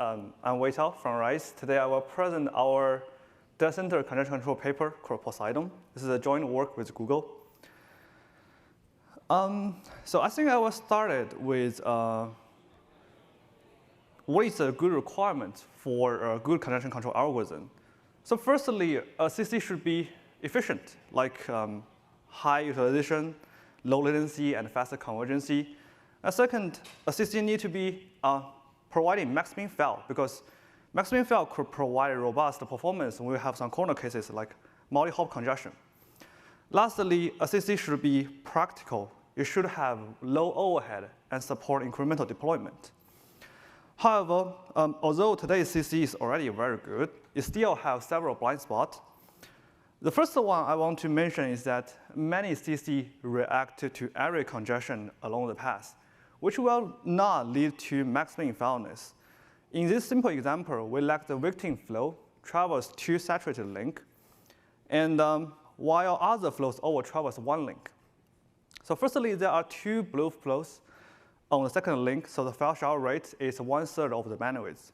I'm Weitao from Rice. Today I will present our Datacenter congestion control paper called Poseidon. This is a joint work with Google. So I think I will start with what is a good requirement for a good congestion control algorithm. So firstly, a CC should be efficient, like high utilization, low latency, and faster convergence. And second, a CC need to be providing maxmin file, because maxmin file could provide robust performance when we have some corner cases like multi-hop congestion. Lastly, a CC should be practical. It should have low overhead and support incremental deployment. However, although today's CC is already very good, it still has several blind spots. The first one I want to mention is that many CC react to area congestion along the path, which will not lead to maximum foulness. In this simple example, we let the victim flow traverse two saturated links, and while other flows over traverse one link. So firstly, there are two blue flows on the second link, so the file share rate is 1/3 of the bandwidth.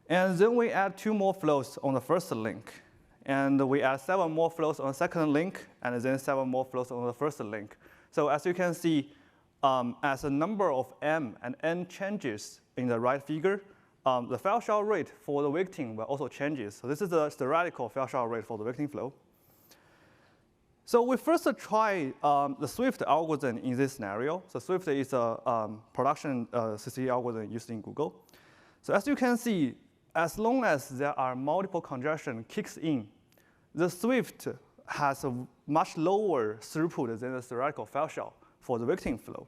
And then we add two more flows on the first link, and we add 7 more flows on the second link, and then 7 more flows on the first link. So as you can see, as the number of M and N changes in the right figure, the file share rate for the victim will also change. So this is the theoretical file share rate for the victim flow. So we first try the Swift algorithm in this scenario. So Swift is a production CC algorithm used in Google. So as you can see, as long as there are multiple congestion kicks in, the Swift has a much lower throughput than the theoretical file share for the victim flow.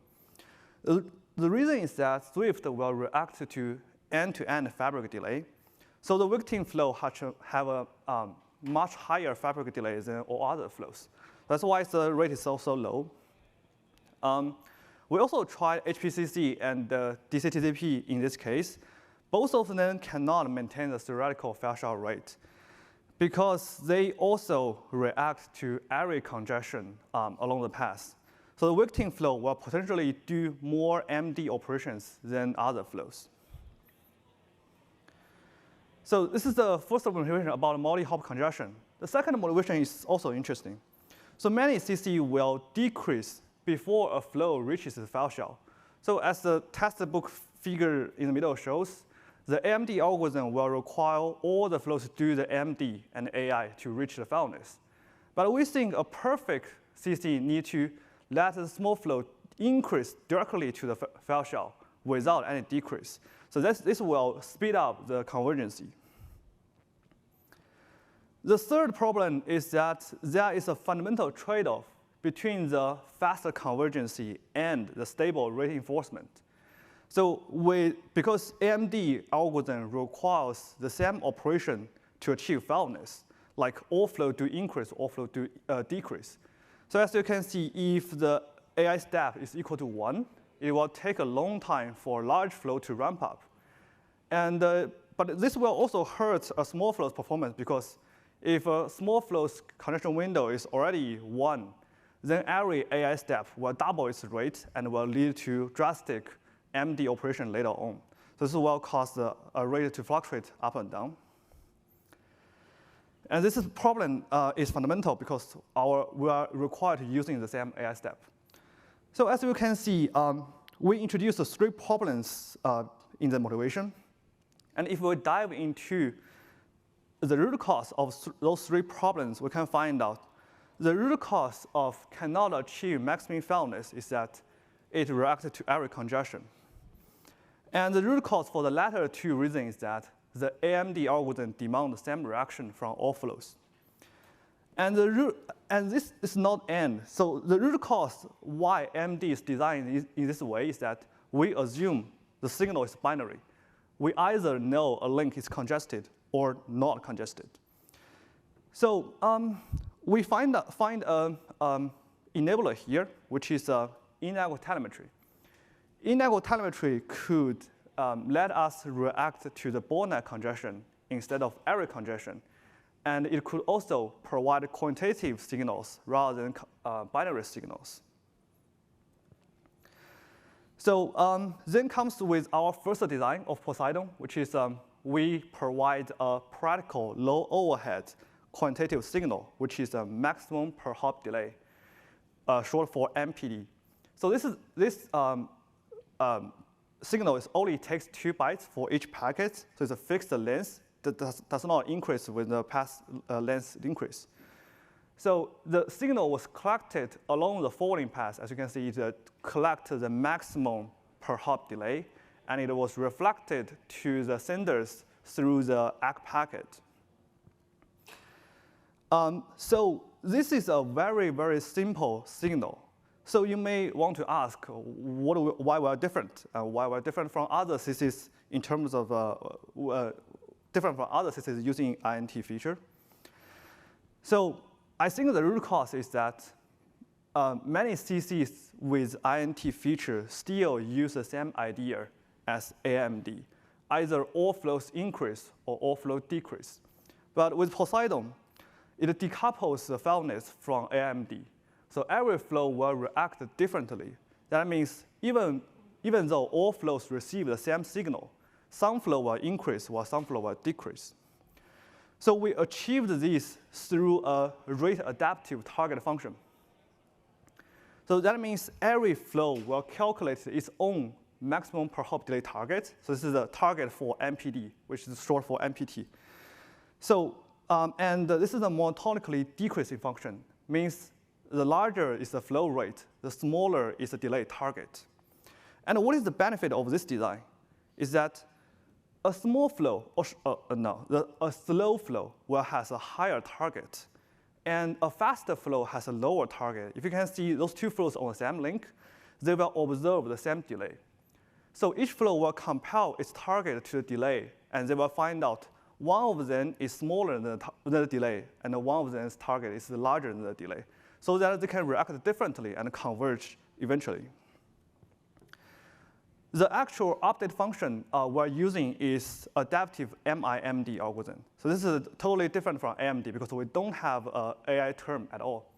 The reason is that Swift will react to end-to-end fabric delay. So the victim flow have a much higher fabric delay than all other flows. That's why the rate is so low. We also tried HPCC and DCTCP in this case. Both of them cannot maintain the theoretical file share rate because they also react to area congestion along the path. So the victim flow will potentially do more MD operations than other flows. So this is the first motivation about multi-hop congestion. The second motivation is also interesting. So many CC will decrease before a flow reaches the file share. So as the textbook figure in the middle shows, the AMD algorithm will require all the flows to do the MD and AI to reach the foulness. But we think a perfect CC need to let the small flow increase directly to the file share without any decrease. So this will speed up the convergence. The third problem is that there is a fundamental trade-off between the faster convergence and the stable reinforcement. So because AMD algorithm requires the same operation to achieve foulness, like all flow do increase, all flow do decrease. So as you can see, if the AI step is equal to 1, it will take a long time for large flow to ramp up. And, but this will also hurt a small flow's performance, because if a small flow's congestion window is already 1, then every AI step will double its rate and will lead to drastic MD operation later on. So this will cause the rate to fluctuate up and down. And this problem is fundamental because we are required to using the same AI step. So as you can see, we introduced 3 problems in the motivation. And if we dive into the root cause of those 3 problems, we can find out the root cause of cannot achieve maximum foulness is that it reacted to area congestion. And the root cause for the latter 2 reasons is that the AMD algorithm demands the same reaction from all flows. And this is not end. So the root cause why AMD is designed in this way is that we assume the signal is binary. We either know a link is congested or not congested. So we find an enabler here, which is in-network telemetry. In-network telemetry could let us react to the bottleneck congestion instead of area congestion. And it could also provide quantitative signals rather than binary signals. So then comes with our first design of Poseidon, which is we provide a practical low overhead quantitative signal, which is a maximum per hop delay, short for MPD. So this signal only takes 2 bytes for each packet, so it's a fixed length that does not increase with the path length increase. So the signal was collected along the forwarding path. As you can see, it collected the maximum per hop delay, and it was reflected to the senders through the ACK packet. So this is a very, very simple signal. So you may want to ask why we're different, why we're different from other CCs in terms of different from other CCs using INT feature. So I think the root cause is that many CCs with INT feature still use the same idea as AMD, either all flows increase or all flow decrease. But with Poseidon, it decouples the fairness from AMD. So every flow will react differently. That means even though all flows receive the same signal, some flow will increase while some flow will decrease. So we achieved this through a rate adaptive target function. So that means every flow will calculate its own maximum per hop delay target. So this is a target for MPD, which is short for MPT. So and this is a monotonically decreasing function, means the larger is the flow rate, the smaller is the delay target. And what is the benefit of this design? Is that a small flow, a slow flow will have a higher target, and a faster flow has a lower target. If you can see those two flows on the same link, they will observe the same delay. So each flow will compare its target to the delay, and they will find out one of them is smaller than the delay, and one of them's target is larger than the delay, so that they can react differently and converge eventually. The actual update function we're using is adaptive MIMD algorithm. So this is totally different from AMD because we don't have an AI term at all.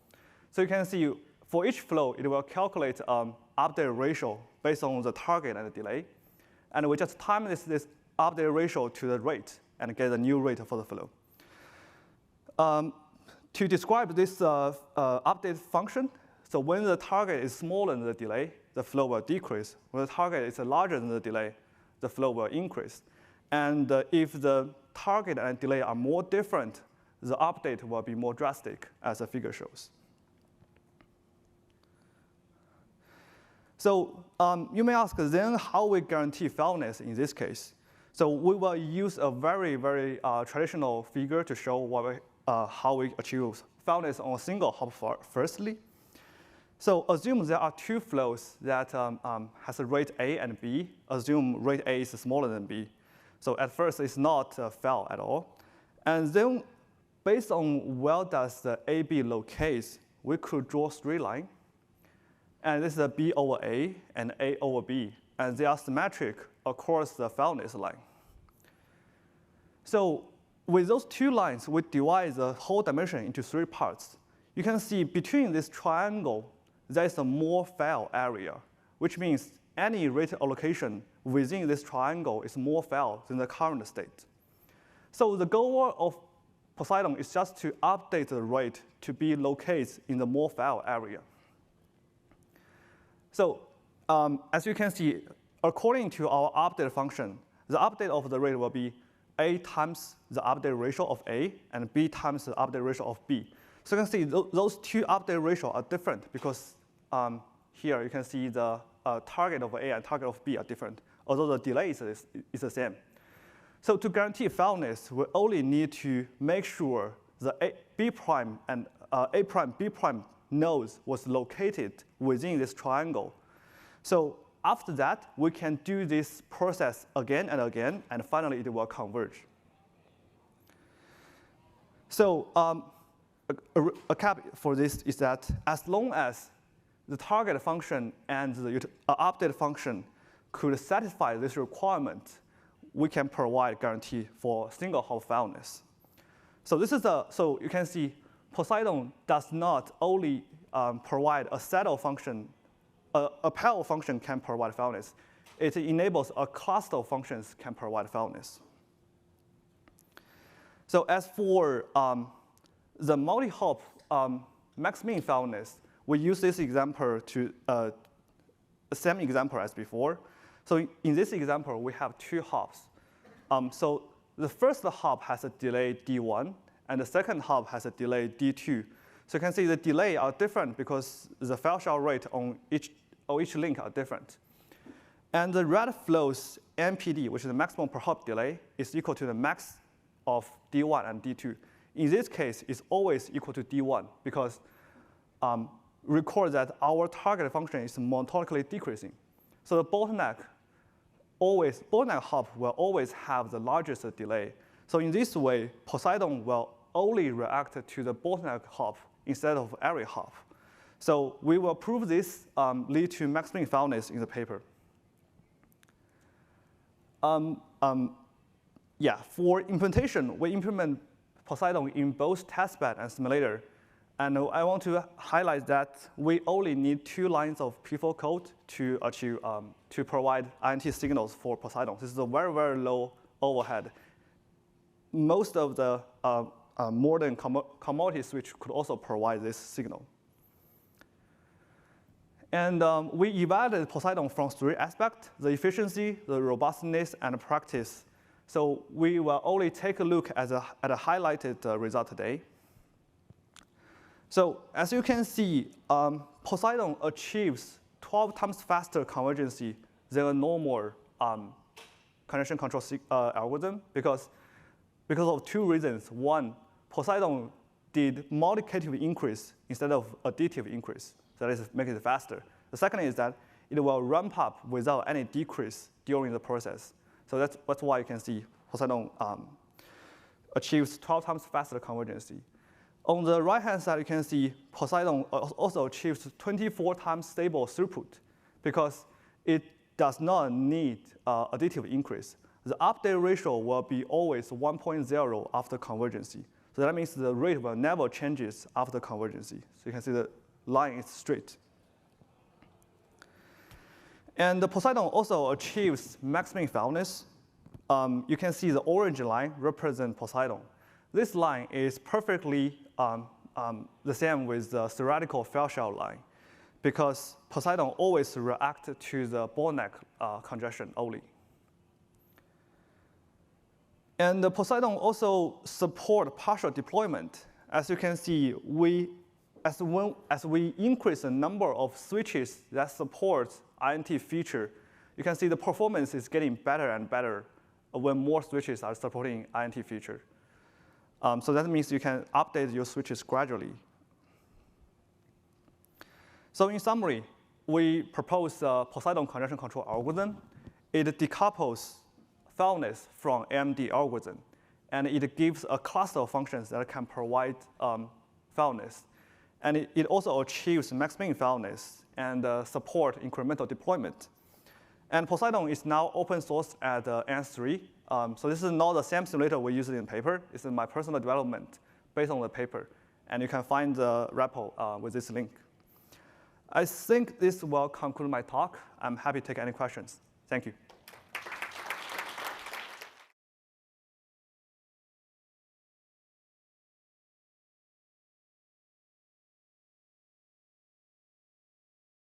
So you can see for each flow, it will calculate update ratio based on the target and the delay. And we just time this update ratio to the rate and get a new rate for the flow. To describe this update function, so when the target is smaller than the delay, the flow will decrease. When the target is larger than the delay, the flow will increase. And if the target and delay are more different, the update will be more drastic, as the figure shows. So you may ask, then how we guarantee fairness in this case? So we will use a very, very traditional figure to show how we achieve fairness on a single hop firstly. So assume there are two flows that has a rate A and B. Assume rate A is smaller than B. So at first, it's not fair at all. And then based on where does the AB locate, we could draw a straight line. And this is a B over A and A over B. And they are symmetric across the fairness line. So with those two lines, we divide the whole dimension into 3 parts. You can see between this triangle, there is a more fair area, which means any rate allocation within this triangle is more fair than the current state. So the goal of Poseidon is just to update the rate to be located in the more fair area. So as you can see, according to our update function, the update of the rate will be A times the update ratio of A and B times the update ratio of B. So you can see those two update ratios are different because here you can see the target of A and target of B are different, although the delay is the same. So to guarantee fairness, we only need to make sure the B prime and A prime, B prime nodes was located within this triangle. So after that, we can do this process again and again, and finally it will converge. So a cap for this is that as long as the target function and the update function could satisfy this requirement, we can provide guarantee for single hop fairness. So this is so you can see Poseidon does not only provide a set of function a pair of functions can provide fairness. It enables a cluster of functions can provide fairness. So as for the multi-hop max-min fairness, we use this example to the same example as before. So in this example, we have 2 hops. So the first hop has a delay D1, and the second hop has a delay D2. So you can see the delay are different because the fail share rate on each link are different. And the red flows MPD, which is the maximum per hop delay, is equal to the max of D1 and D2. In this case, it's always equal to D1 because recall that our target function is monotonically decreasing. So the bottleneck hop will always have the largest delay. So in this way, Poseidon will only react to the bottleneck hop instead of every hop. So we will prove this lead to maximum fairness in the paper. For implementation, we implement Poseidon in both testbed and simulator. And I want to highlight that we only need 2 lines of P4 code to achieve to provide INT signals for Poseidon. This is a very, very low overhead. Most of the modern commodity switch could also provide this signal. And we evaluated Poseidon from 3 aspects: the efficiency, the robustness, and practice. So we will only take a look at a highlighted result today. So as you can see, Poseidon achieves 12 times faster convergence than a normal congestion control algorithm because of 2 reasons. One, Poseidon did multiplicative increase instead of additive increase. That is, make it faster. The second is that it will ramp up without any decrease during the process. So that's why you can see Poseidon achieves 12 times faster convergence. On the right-hand side, you can see Poseidon also achieves 24 times stable throughput because it does not need additive increase. The update ratio will be always 1.0 after convergence. So that means the rate will never changes after convergence. So you can see the line is straight. And the Poseidon also achieves maximum fairness. You can see the orange line represents Poseidon. This line is perfectly the same with the theoretical fail share line because Poseidon always reacts to the bottleneck congestion only. And the Poseidon also supports partial deployment. As you can see, as we increase the number of switches that support INT feature, you can see the performance is getting better and better when more switches are supporting INT feature. So that means you can update your switches gradually. So in summary, we propose a Poseidon congestion control algorithm. It decouples fairness from AMD algorithm, and it gives a cluster of functions that can provide fairness. And it also achieves maximum fairness and support incremental deployment. And Poseidon is now open source at NS3. So this is not the same simulator we use in the paper. It's in my personal development based on the paper. And you can find the repo with this link. I think this will conclude my talk. I'm happy to take any questions. Thank you.